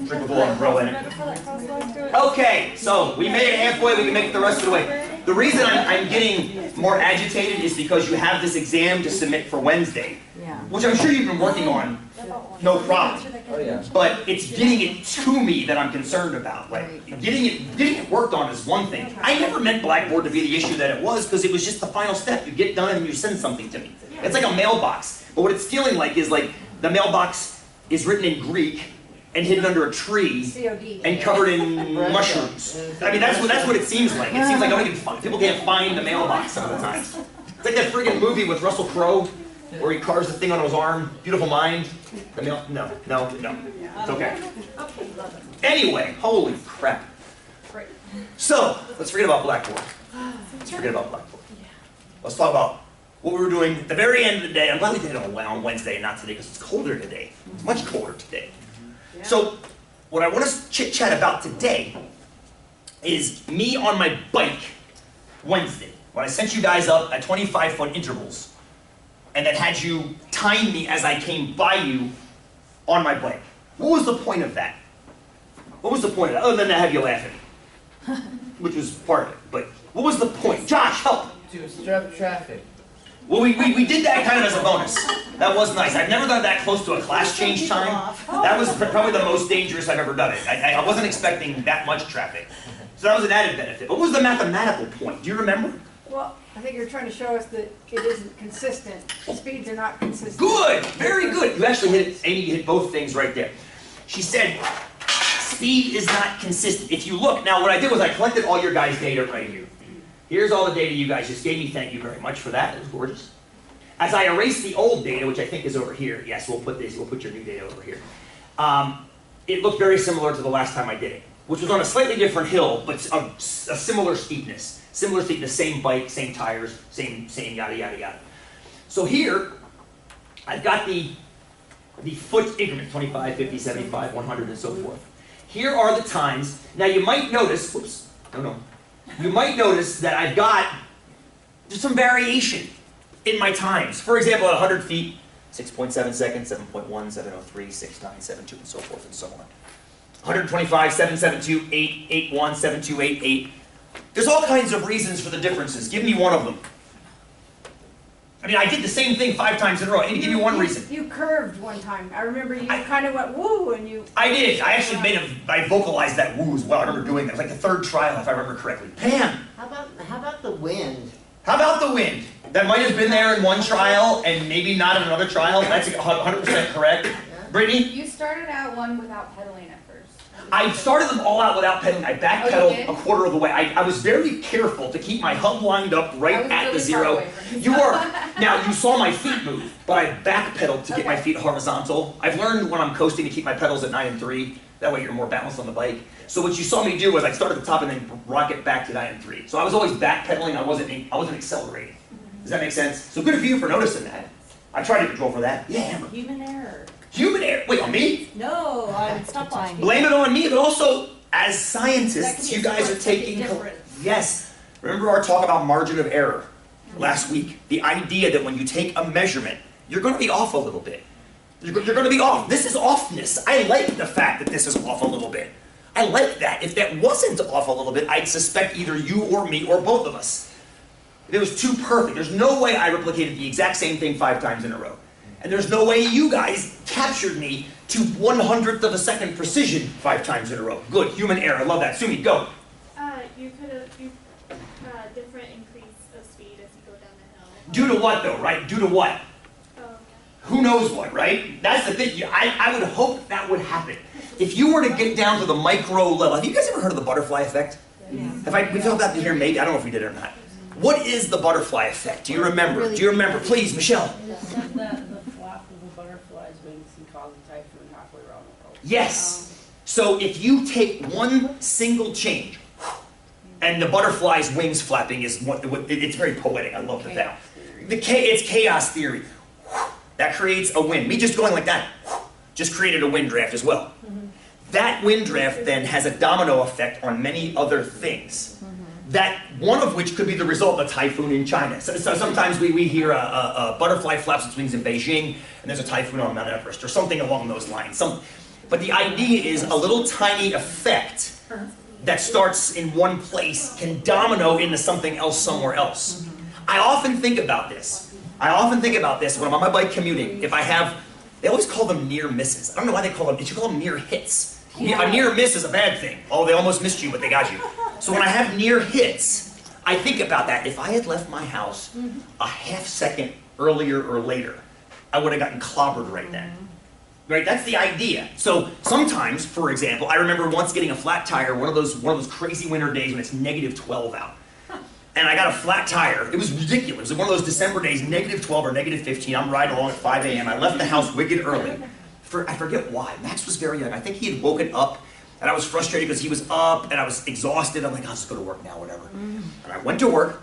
drink with a little umbrella in it. Okay, so we made it halfway, we can make it the rest of the way. The reason I'm getting more agitated is because you have this exam to submit for Wednesday, which I'm sure you've been working on, no problem. But it's getting it to me that I'm concerned about. Like, getting it worked on is one thing. I never meant Blackboard to be the issue that it was, because it was just the final step. You get done and you send something to me. It's like a mailbox. But what it's feeling like is like the mailbox is written in Greek and hidden under a tree and covered in mushrooms. I mean, that's what it seems like. It seems like people can't find the mailbox some of the times. It's like that friggin' movie with Russell Crowe where he carves the thing on his arm. Beautiful Mind. The mail? No. It's okay. Anyway, holy crap. So, let's forget about Blackboard. Let's talk about what we were doing at the very end of the day. I'm glad we did it on Wednesday and not today because it's colder today. It's much colder today. So, what I want to chit-chat about today is me on my bike Wednesday, when I sent you guys up at 25-foot intervals, and that had you time me as I came by you on my bike. What was the point of that? What was the point of that, other than to have you laugh at me? Which was part of it, but what was the point? Josh, help! To obstruct traffic. Well, we did that kind of as a bonus. That was nice. I've never done that close to a class change time. That was probably the most dangerous I've ever done it. I wasn't expecting that much traffic. So that was an added benefit. What was the mathematical point? Do you remember? Well, I think you're trying to show us that it isn't consistent. Speeds are not consistent. Good! Very good. You actually hit it, Amy, you hit both things right there. She said, speed is not consistent. If you look, now what I did was I collected all your guys' data right here. Here's all the data you guys just gave me. Thank you very much for that. It was gorgeous. As I erase the old data, which I think is over here, yes, we'll put your new data over here. It looked very similar to the last time I did it, which was on a slightly different hill, but a similar steepness. Similar steepness, same bike, same tires, same yada, yada, yada. So here, I've got the foot increment, 25, 50, 75, 100, and so forth. Here are the times. Now you might notice, whoops, no. You might notice that I've got just some variation in my times. For example, at 100 feet, 6.7 seconds, 7.1, 703, 69, 72, and so forth and so on. 125, 772, 8, 81, 72, 8. There's all kinds of reasons for the differences. Give me one of them. I mean, I did the same thing 5 times in a row. I need to give you one reason. You curved one time. I remember you kind of went woo and you... I did. I actually I vocalized that woo as well. I remember doing that. It was like the 3rd trial, if I remember correctly. Pam! How about the wind? How about the wind? That might have been there in one trial and maybe not in another trial. That's 100% correct. Yeah. Brittany? You started out one without pedaling at first. I started them all out without pedaling. I backpedaled a quarter of the way. I was very careful to keep my hub lined up right at the zero. You were. Now, you saw my feet move, but I backpedaled to get my feet horizontal. I've learned when I'm coasting to keep my pedals at 9 and 3. That way you're more balanced on the bike. So what you saw me do was I started at the top and then rocket back to 9 and 3. So I was always backpedaling. I wasn't accelerating. Does that make sense? So good of you for noticing that. I tried to control for that. Yeah, Amber. Human error. Human error. Wait, on me? No, stop lying. Blame it on me, but also as scientists, you guys are taking. Yes. Remember our talk about margin of error last week? The idea that when you take a measurement, you're going to be off a little bit. You're going to be off. This is offness. I like the fact that this is off a little bit. I like that. If that wasn't off a little bit, I'd suspect either you or me or both of us. If it was too perfect, there's no way I replicated the exact same thing 5 times in a row. And there's no way you guys captured me to 1/100th of a second precision 5 times in a row. Good, human error. I love that. Sumi, go. You could have different increase of speed as you go down the hill. Due to what, though, right? Due to what? Oh, yeah. Who knows what, right? That's the thing. I would hope that would happen. If you were to get down to the micro level, have you guys ever heard of the butterfly effect? Yeah. We talked about it here, maybe. I don't know if we did or not. What is the butterfly effect? Do you remember? Do you remember? Please, Michelle. The flap of a butterfly's wings can cause a typhoon halfway around the world. Yes. So if you take one single change, and the butterfly's wings flapping is it's very poetic. I love that. It's chaos theory. That creates a wind. Me just going like that just created a wind draft as well. That wind draft then has a domino effect on many other things. That one of which could be the result of a typhoon in China. So sometimes we hear a butterfly flaps its wings in Beijing, and there's a typhoon on Mount Everest, or something along those lines. But the idea is a little tiny effect that starts in one place can domino into something else somewhere else. I often think about this. I often think about this when I'm on my bike commuting. If I have, they always call them near misses. I don't know why they call them, they should call them near hits. A near miss is a bad thing. Oh, they almost missed you, but they got you. So when I have near hits, I think about that. If I had left my house a half second earlier or later, I would have gotten clobbered right then. Right, that's the idea. So sometimes, for example, I remember once getting a flat tire, one of those crazy winter days when it's -12 out. And I got a flat tire. It was ridiculous. It was one of those December days, -12 or -15. I'm riding along at 5 a.m. I left the house wicked early. I forget why. Max was very young. I think he had woken up, and I was frustrated because he was up, and I was exhausted. I'm like, I'll just go to work now, whatever. And I went to work.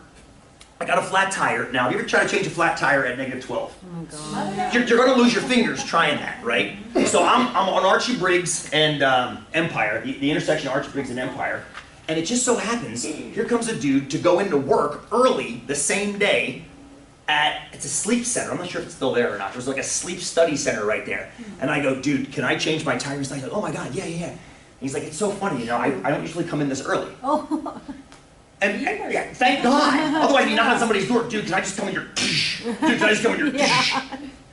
I got a flat tire. Now, have you ever tried to change a flat tire at -12? Oh, God. You're going to lose your fingers trying that, right? So I'm on Archie Briggs and Empire, the intersection of Archie Briggs and Empire, and it just so happens, here comes a dude to go into work early the same day it's a sleep center. I'm not sure if it's still there or not. There's like a sleep study center right there. And I go, dude, can I change my tire? He's like, oh my God, yeah. He's like, it's so funny, you know, I don't usually come in this early. Oh. And yeah, thank God. Otherwise, you knock on somebody's door, dude, can I just come in your dude, can I just come in your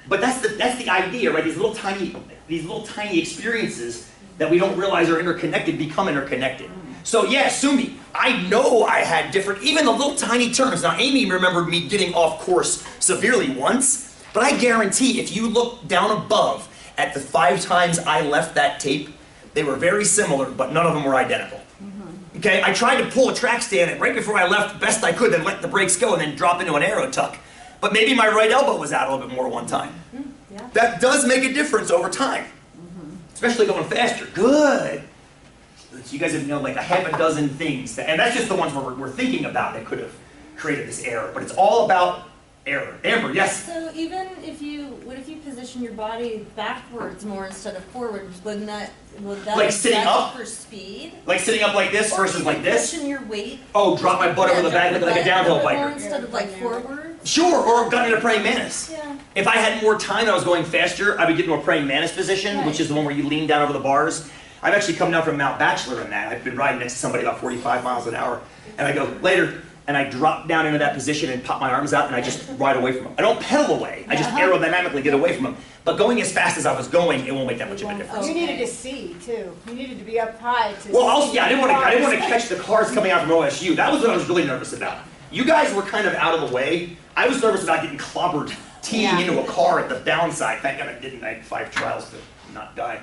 But that's the idea, right? These little tiny experiences that we don't realize are interconnected become interconnected. So yeah, Sumi, I know I had different, even the little tiny terms. Now, Amy remembered me getting off course severely once, but I guarantee if you look down above at the 5 times I left that tape, they were very similar, but none of them were identical. Okay, I tried to pull a track stand and right before I left, best I could, then let the brakes go and then drop into an arrow tuck. But maybe my right elbow was out a little bit more one time. That does make a difference over time, especially going faster. Good. So you guys have known like a half a dozen things, and that's just the ones we're thinking about that could have created this error. But it's all about error. Amber, yes? So even if what if you position your body backwards more instead of forwards, would that like sitting up for speed? Like sitting up like this versus like this? Position your weight. Oh, drop my butt over the back like a downhill More biker. instead of like forward. Sure, or got into a praying mantis. Yeah. If I had more time and I was going faster, I would get into a praying mantis position, which is the one where you lean down over the bars. I've actually come down from Mount Bachelor in that. I've been riding next to somebody about 45 miles an hour, and I go, later, and I drop down into that position and pop my arms out, and I just ride away from them. I don't pedal away. I just aerodynamically get away from them. But going as fast as I was going, it won't make that much of a difference. You needed to see, too. You needed to be up high to see. Well, I didn't want to catch the cars coming out from OSU. That was what I was really nervous about. You guys were kind of out of the way. I was nervous about getting clobbered, teeing into a car at the downside. Thank God I didn't. I had 5 trials to not die.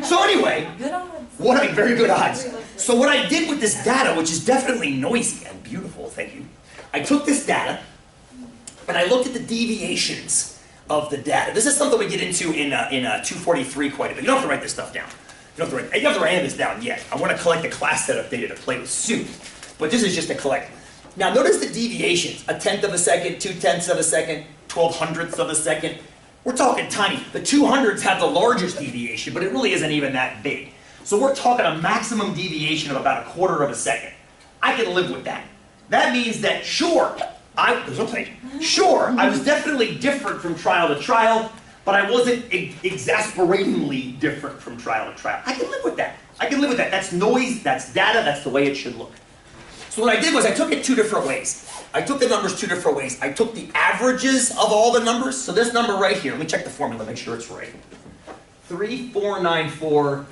So anyway, Good odds. very good odds. So what I did with this data, which is definitely noisy and beautiful, thank you. I took this data and I looked at the deviations of the data. This is something we get into in 243 quite a bit. You don't have to write this stuff down. You don't have to write any of this down yet. I want to collect the class setup data to play with soon. But this is just to collect. Now notice the deviations. 1/10 of a second, 2/10 of a second, 12/100ths of a second. We're talking tiny. The 200s have the largest deviation, but it really isn't even that big. So we're talking a maximum deviation of about 1/4 of a second. I can live with that. That means that sure, I was definitely different from trial to trial, but I wasn't exasperatingly different from trial to trial. I can live with that. That's noise, that's data, that's the way it should look. So what I did was I took it 2 different ways. I took the numbers 2 different ways. I took the averages of all the numbers. So this number right here, let me check the formula, make sure it's right. 3494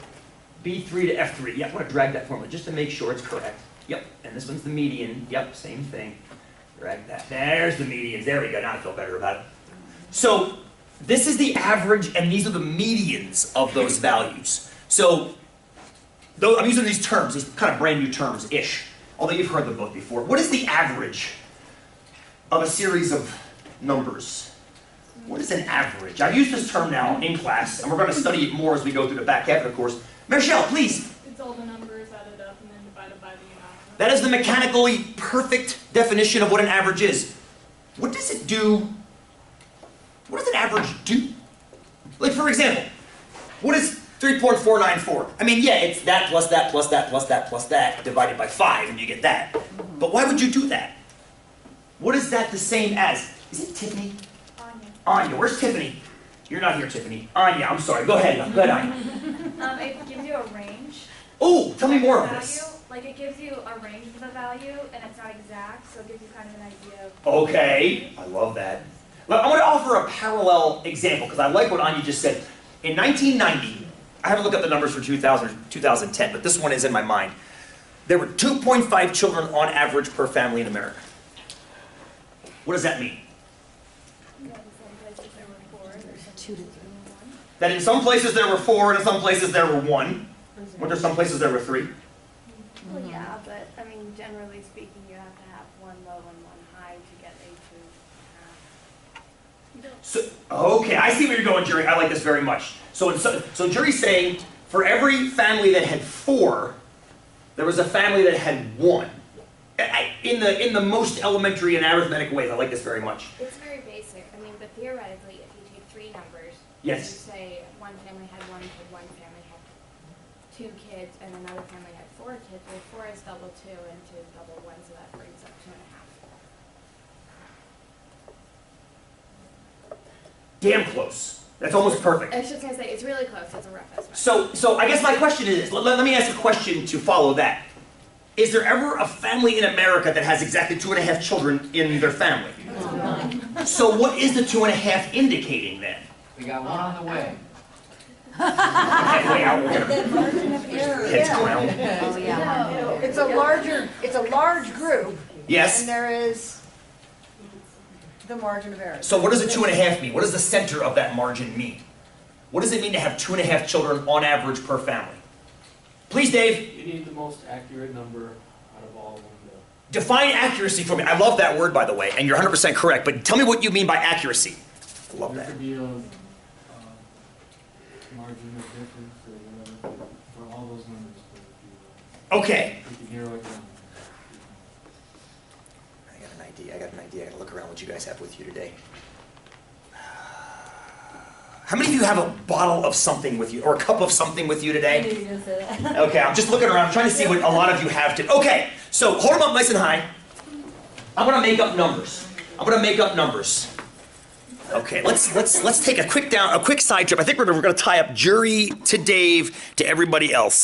B3 to F3. Yeah, I want to drag that formula just to make sure it's correct. Yep, and this one's the median. Yep, same thing. Drag that. There's the medians. There we go. Now I feel better about it. So this is the average, and these are the medians of those values. So though I'm using these terms, these kind of brand new terms-ish, although you've heard the book before. What is the average of a series of numbers? What is an average? I've used this term now in class, and we're going to study it more as we go through the back half of the course. Michelle, please. It's all the numbers added up and then divided by the amount. That is the mechanically perfect definition of what an average is. What does it do? What does an average do? Like, for example, what is 3.494? I mean, yeah, it's that plus that plus that plus that plus that divided by 5, and you get that. But why would you do that? What is that the same as? Is it Tiffany? Anya. Anya, where's Tiffany? You're not here, Tiffany. Anya, I'm sorry. Go ahead. Go ahead, Anya. It gives you a range. Oh, tell me of more the of value. this. Like it gives you a range of the value, and it's not exact, so it gives you kind of an idea of. Okay, I love that. Well, I want to offer a parallel example because I like what Anya just said. In 1990, I haven't looked up the numbers for 2000 or 2010, but this one is in my mind. There were 2.5 children on average per family in America. What does that mean? Yeah, some places there were 4, there's some 2 to 3. That in some places there were 4 and in some places there were 1. Were there some places there were 3? Well, yeah, but I mean, generally speaking, you have to have one low and one high to get a 2.5. So, okay, I see where you're going, Jerry. I like this very much. So Jerry's saying for every family that had 4, there was a family that had 1. In the most elementary and arithmetic ways, I like this very much. It's very basic. I mean, but theoretically, if you take 3 numbers, Yes. you say one family had 1 kid, one family had 2 kids, and another family had 4 kids. Well, 4 is double 2, and 2 is double 1, so that brings up 2.5. Damn close. That's almost perfect. I was just gonna say, it's really close. It's a rough estimate. So I guess my question is, let me ask a question to follow that. Is there ever a family in America that has exactly 2.5 children in their family? So what is the 2.5 indicating then? We got one on the way. Halfway out, we're gonna The margin of error. heads ground. Oh, yeah. It's a large group, Yes? and there is the margin of error. So what does a 2.5 mean? What does the center of that margin mean? What does it mean to have 2.5 children on average per family? Please, Dave. You need the most accurate number out of all of them. Define accuracy for me. I love that word, by the way, and you're 100% correct, but tell me what you mean by accuracy. I love There that. could be a margin of difference or whatever for all those numbers. But Okay. if you can narrow it down. I got an idea. I gotta look around what you guys have with you today. How many of you have a bottle of something with you, or a cup of something with you I knew today? you were going to say that. Okay, I'm just looking around, trying to see what a lot of you have to. Okay, so hold them up nice and high. I'm gonna make up numbers. Okay, let's take a quick side trip. I think we're gonna tie up Jury to Dave to everybody else.